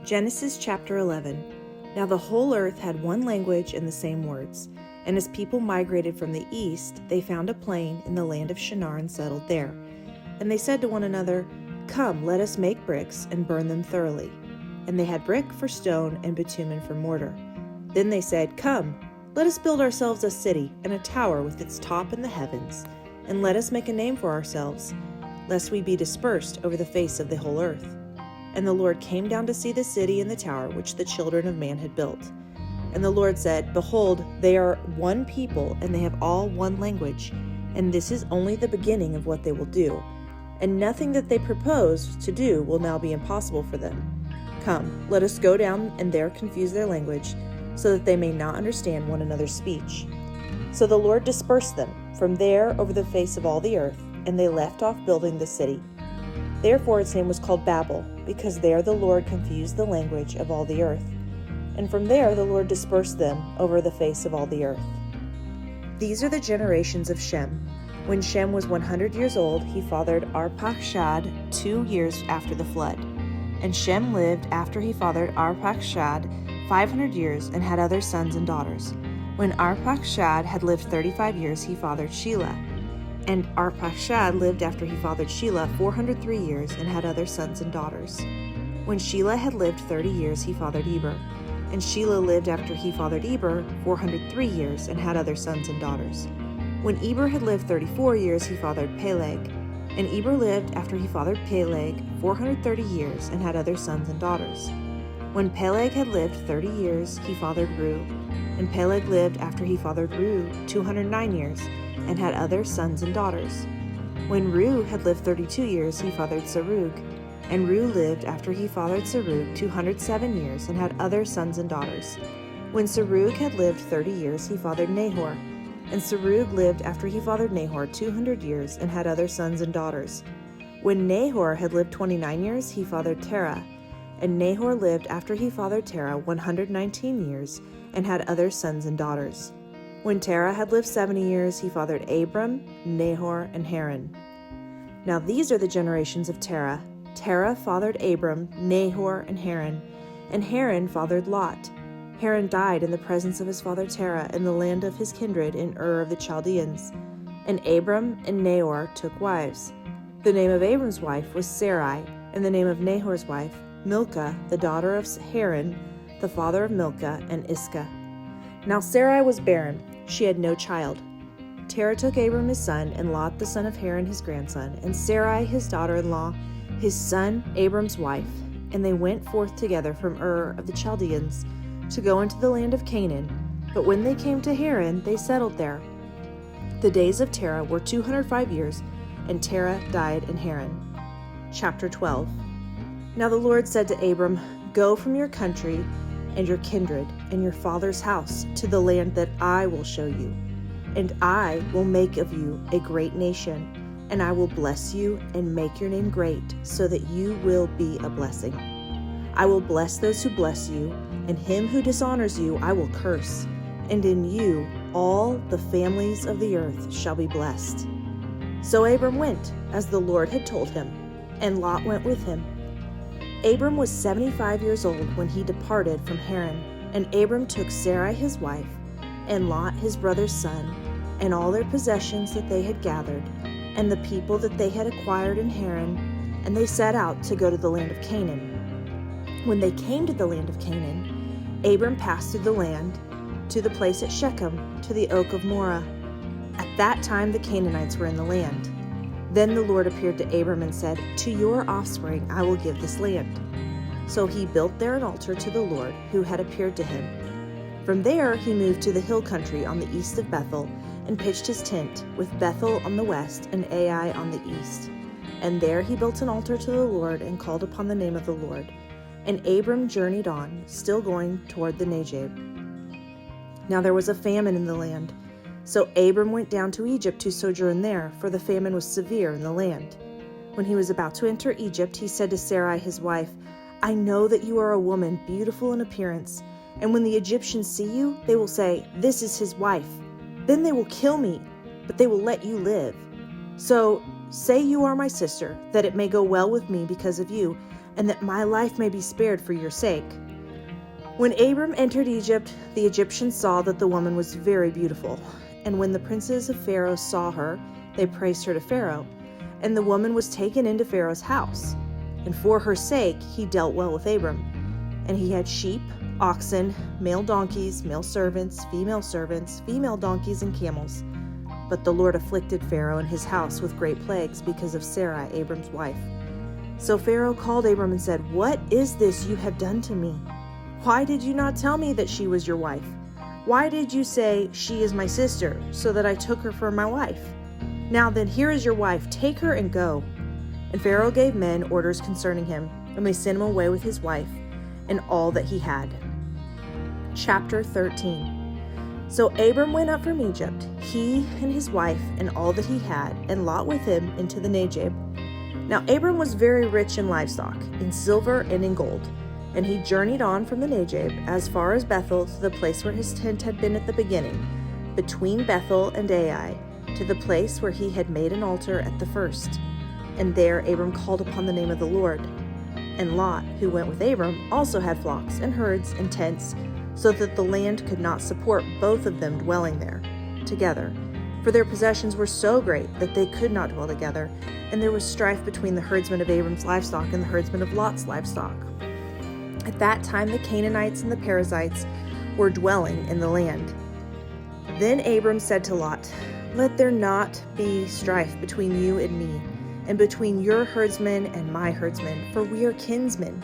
Genesis chapter 11. Now the whole earth had one language and the same words. And as people migrated from the east, they found a plain in the land of Shinar and settled there. And they said to one another, "Come, let us make bricks and burn them thoroughly." And they had brick for stone and bitumen for mortar. Then they said, "Come, let us build ourselves a city and a tower with its top in the heavens, and let us make a name for ourselves, lest we be dispersed over the face of the whole earth." And the Lord came down to see the city and the tower which the children of man had built. And the Lord said, "Behold, they are one people, and they have all one language, and this is only the beginning of what they will do. And nothing that they propose to do will now be impossible for them. Come, let us go down and there confuse their language, so that they may not understand one another's speech." So the Lord dispersed them from there over the face of all the earth, and they left off building the city. Therefore its name was called Babel, because there the Lord confused the language of all the earth. And from there the Lord dispersed them over the face of all the earth. These are the generations of Shem. When Shem was 100 years old, he fathered Arpachshad 2 years after the flood. And Shem lived after he fathered Arpachshad 500 years and had other sons and daughters. When Arpachshad had lived 35 years, he fathered Shelah. And Arpachshad lived after he fathered Shelah 403 years and had other sons and daughters. When Shelah had lived 30 years, he fathered Eber. And Shelah lived after he fathered Eber 403 years and had other sons and daughters. When Eber had lived 34 years, he fathered Peleg. And Eber lived after he fathered Peleg 430 years and had other sons and daughters. When Peleg had lived 30 years, he fathered Reu. And Peleg lived after he fathered Reu 209 years and had other sons and daughters. When Reu had lived 32 years, he fathered Serug. And Reu lived after he fathered Serug 207 years and had other sons and daughters. When Serug had lived 30 years, he fathered Nahor. And Serug lived after he fathered Nahor 200 years and had other sons and daughters. When Nahor had lived 29 years, he fathered Terah. And Nahor lived after he fathered Terah 119 years and had other sons and daughters. When Terah had lived 70 years, he fathered Abram, Nahor, and Haran. Now these are the generations of Terah. Terah fathered Abram, Nahor, and Haran. And Haran fathered Lot. Haran died in the presence of his father Terah in the land of his kindred in Ur of the Chaldeans. And Abram and Nahor took wives. The name of Abram's wife was Sarai, and the name of Nahor's wife, Milcah, the daughter of Haran, the father of Milcah and Iscah. Now Sarai was barren. She had no child. Terah took Abram his son, and Lot the son of Haran his grandson, and Sarai his daughter-in-law, his son Abram's wife. And they went forth together from Ur of the Chaldeans to go into the land of Canaan. But when they came to Haran, they settled there. The days of Terah were 205 years, and Terah died in Haran. Chapter 12. Now the Lord said to Abram, "Go from your country and your kindred and your father's house to the land that I will show you. And I will make of you a great nation, and I will bless you and make your name great, so that you will be a blessing. I will bless those who bless you, and him who dishonors you I will curse. And in you all the families of the earth shall be blessed." So Abram went, as the Lord had told him, and Lot went with him. Abram was 75 years old when he departed from Haran, and Abram took Sarai his wife, and Lot his brother's son, and all their possessions that they had gathered, and the people that they had acquired in Haran, and they set out to go to the land of Canaan. When they came to the land of Canaan, Abram passed through the land to the place at Shechem, to the oak of Moreh. At that time the Canaanites were in the land. Then the Lord appeared to Abram and said, "To your offspring I will give this land." So he built there an altar to the Lord who had appeared to him. From there he moved to the hill country on the east of Bethel, and pitched his tent, with Bethel on the west and Ai on the east. And there he built an altar to the Lord and called upon the name of the Lord. And Abram journeyed on, still going toward the Negev. Now there was a famine in the land. So Abram went down to Egypt to sojourn there, for the famine was severe in the land. When he was about to enter Egypt, he said to Sarai his wife, "I know that you are a woman beautiful in appearance, and when the Egyptians see you, they will say, 'This is his wife.' Then they will kill me, but they will let you live. So say you are my sister, that it may go well with me because of you, and that my life may be spared for your sake." When Abram entered Egypt, the Egyptians saw that the woman was very beautiful. And when the princes of Pharaoh saw her, they praised her to Pharaoh. And the woman was taken into Pharaoh's house. And for her sake he dealt well with Abram. And he had sheep, oxen, male donkeys, male servants, female donkeys, and camels. But the Lord afflicted Pharaoh and his house with great plagues because of Sarai, Abram's wife. So Pharaoh called Abram and said, "What is this you have done to me? Why did you not tell me that she was your wife? Why did you say, 'She is my sister,' so that I took her for my wife? Now then, here is your wife. Take her and go." And Pharaoh gave men orders concerning him, and they sent him away with his wife and all that he had. Chapter 13. So Abram went up from Egypt, he and his wife and all that he had, and Lot with him, into the Negev. Now Abram was very rich in livestock, in silver and in gold. And he journeyed on from the Negev as far as Bethel, to the place where his tent had been at the beginning, between Bethel and Ai, to the place where he had made an altar at the first. And there Abram called upon the name of the Lord. And Lot, who went with Abram, also had flocks and herds and tents, so that the land could not support both of them dwelling there together. For their possessions were so great that they could not dwell together, and there was strife between the herdsmen of Abram's livestock and the herdsmen of Lot's livestock. At that time the Canaanites and the Perizzites were dwelling in the land. Then Abram said to Lot, "Let there not be strife between you and me, and between your herdsmen and my herdsmen, for we are kinsmen.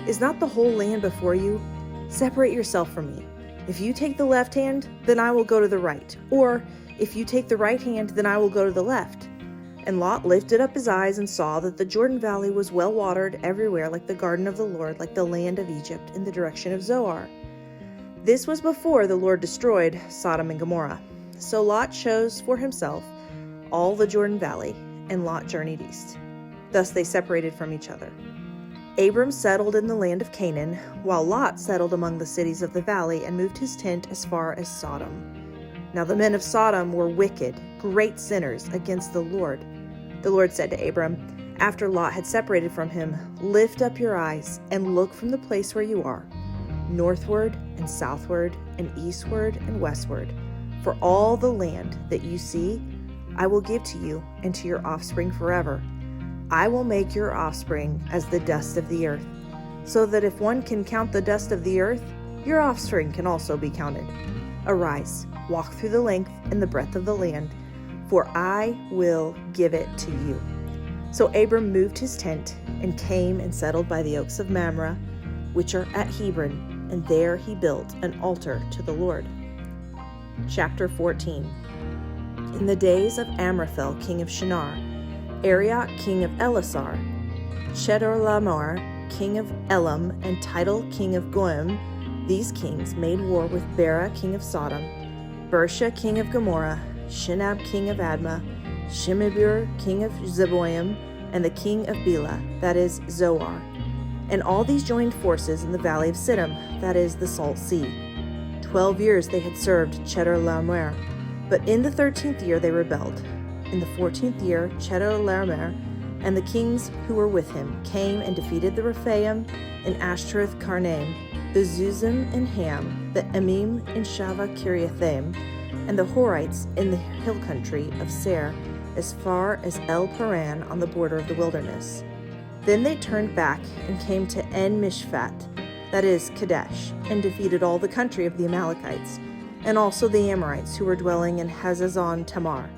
Is not the whole land before you? Separate yourself from me. If you take the left hand, then I will go to the right, or if you take the right hand, then I will go to the left." And Lot lifted up his eyes and saw that the Jordan Valley was well watered everywhere, like the garden of the Lord, like the land of Egypt, in the direction of Zoar. This was before the Lord destroyed Sodom and Gomorrah. So Lot chose for himself all the Jordan Valley, and Lot journeyed east. Thus they separated from each other. Abram settled in the land of Canaan, while Lot settled among the cities of the valley and moved his tent as far as Sodom. Now the men of Sodom were wicked, great sinners against the Lord. The Lord said to Abram, after Lot had separated from him, "Lift up your eyes and look from the place where you are, northward and southward and eastward and westward. For all the land that you see, I will give to you and to your offspring forever. I will make your offspring as the dust of the earth, so that if one can count the dust of the earth, your offspring can also be counted. Arise, walk through the length and the breadth of the land, for I will give it to you." So Abram moved his tent and came and settled by the oaks of Mamre, which are at Hebron, and there he built an altar to the Lord. Chapter 14. In the days of Amraphel, king of Shinar, Arioch, king of Elasar, Chedorlaomer, king of Elam, and Tidal, king of Goim, these kings made war with Bera, king of Sodom, Bersha, king of Gomorrah, Shinab, king of Admah, Shemibur, king of Zeboim, and the king of Bela, that is Zoar. And all these joined forces in the valley of Siddim, that is the Salt Sea. 12 years they had served Chedorlaomer, but in the 13th year they rebelled. In the 14th year, Chedorlaomer and the kings who were with him came and defeated the Rephaim in Ashtaroth Karnaim, the Zuzim in Ham, the Emim in Shavah Kiriathaim, and the Horites in the hill country of Seir, as far as El Paran on the border of the wilderness. Then they turned back and came to En Mishpat, that is Kadesh, and defeated all the country of the Amalekites, and also the Amorites who were dwelling in Hazazon Tamar.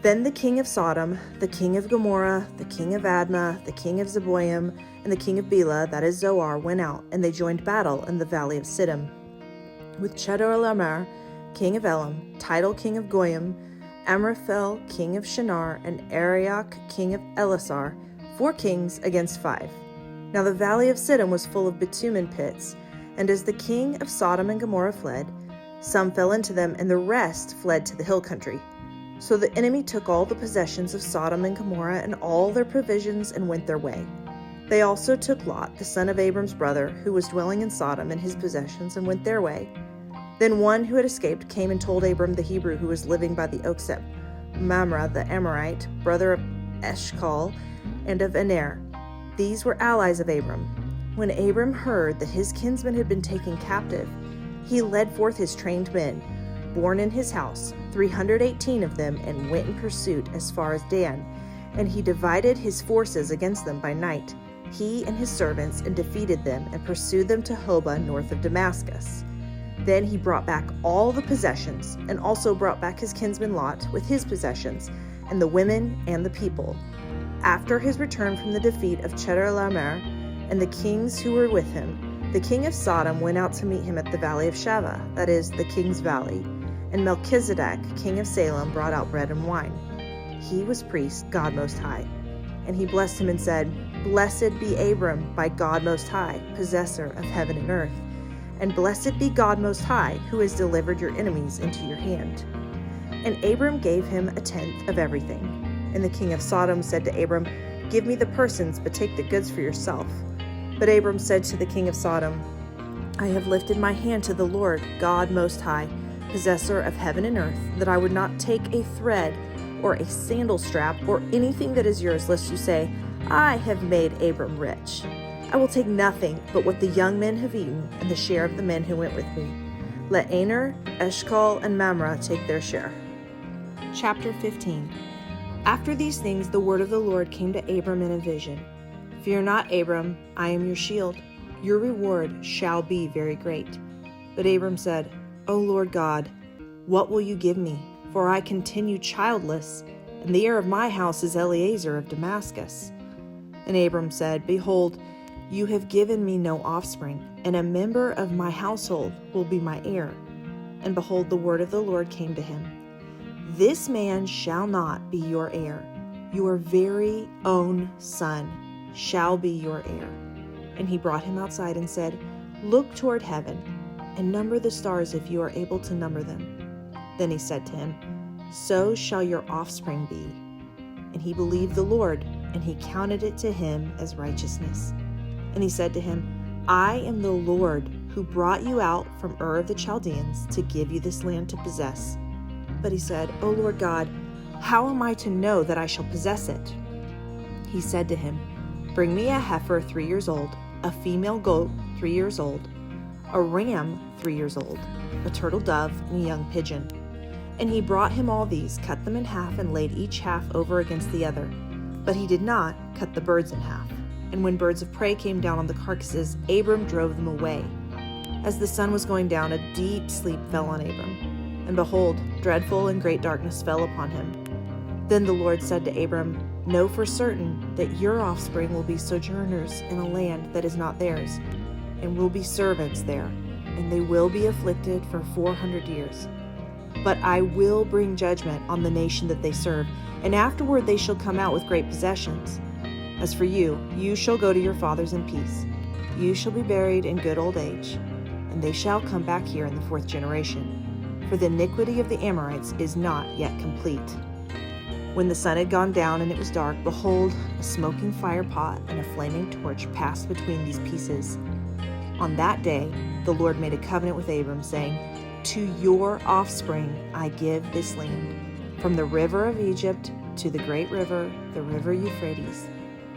Then the king of Sodom, the king of Gomorrah, the king of Admah, the king of Zeboim, and the king of Bela, that is Zoar, went out, and they joined battle in the valley of Siddim, with Chedorlaomer, king of Elam, Tidal, king of Goyim, Amraphel, king of Shinar, and Arioch, king of Elasar, 4 kings against 5. Now the valley of Siddim was full of bitumen pits, and as the king of Sodom and Gomorrah fled, some fell into them, and the rest fled to the hill country. So the enemy took all the possessions of Sodom and Gomorrah and all their provisions and went their way. They also took Lot, the son of Abram's brother, who was dwelling in Sodom, and his possessions, and went their way. Then one who had escaped came and told Abram the Hebrew, who was living by the oaks at Mamre the Amorite, brother of Eshcol and of Aner. These were allies of Abram. When Abram heard that his kinsmen had been taken captive, he led forth his trained men, born in his house, 318 of them, and went in pursuit as far as Dan. And he divided his forces against them by night, he and his servants, and defeated them and pursued them to Hobah north of Damascus. Then he brought back all the possessions, and also brought back his kinsman Lot with his possessions, and the women and the people. After his return from the defeat of Chedorlaomer and the kings who were with him, the king of Sodom went out to meet him at the valley of Shaveh, that is, the king's valley. And Melchizedek, king of Salem, brought out bread and wine. He was priest, God Most High. And he blessed him and said, Blessed be Abram by God Most High, possessor of heaven and earth. And blessed be God Most High, who has delivered your enemies into your hand. And Abram gave him 1/10 of everything. And the king of Sodom said to Abram, Give me the persons, but take the goods for yourself. But Abram said to the king of Sodom, I have lifted my hand to the Lord, God Most High, possessor of heaven and earth, that I would not take a thread or a sandal strap or anything that is yours, lest you say, I have made Abram rich. I will take nothing but what the young men have eaten and the share of the men who went with me. Let Aner, Eshcol, and Mamre take their share. Chapter 15. After these things, the word of the Lord came to Abram in a vision. Fear not, Abram, I am your shield. Your reward shall be very great. But Abram said, O Lord God, what will you give me? For I continue childless, and the heir of my house is Eliezer of Damascus. And Abram said, Behold, you have given me no offspring, and a member of my household will be my heir. And behold, the word of the Lord came to him. This man shall not be your heir. Your very own son shall be your heir. And he brought him outside and said, Look toward heaven, and number the stars if you are able to number them. Then he said to him, So shall your offspring be. And he believed the Lord, and he counted it to him as righteousness. And he said to him, I am the Lord who brought you out from Ur of the Chaldeans to give you this land to possess. But he said, O Lord God, how am I to know that I shall possess it? He said to him, Bring me a heifer 3 years old, a female goat 3 years old, a ram 3 years old, a turtle dove, and a young pigeon. And he brought him all these, cut them in half, and laid each half over against the other. But he did not cut the birds in half. And when birds of prey came down on the carcasses, Abram drove them away. As the sun was going down, a deep sleep fell on Abram. And behold, dreadful and great darkness fell upon him. Then the Lord said to Abram, Know for certain that your offspring will be sojourners in a land that is not theirs, and will be servants there, and they will be afflicted for 400 years. But I will bring judgment on the nation that they serve, and afterward they shall come out with great possessions. As for you, you shall go to your fathers in peace. You shall be buried in good old age, and they shall come back here in the 4th generation. For the iniquity of the Amorites is not yet complete. When the sun had gone down and it was dark, behold, a smoking fire pot and a flaming torch passed between these pieces. On that day, the Lord made a covenant with Abram, saying, To your offspring I give this land, from the river of Egypt to the great river, the river Euphrates,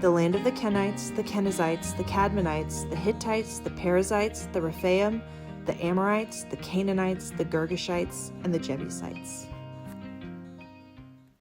the land of the Kenites, the Kenizzites, the Cadmonites, the Hittites, the Perizzites, the Rephaim, the Amorites, the Canaanites, the Girgashites, and the Jebusites.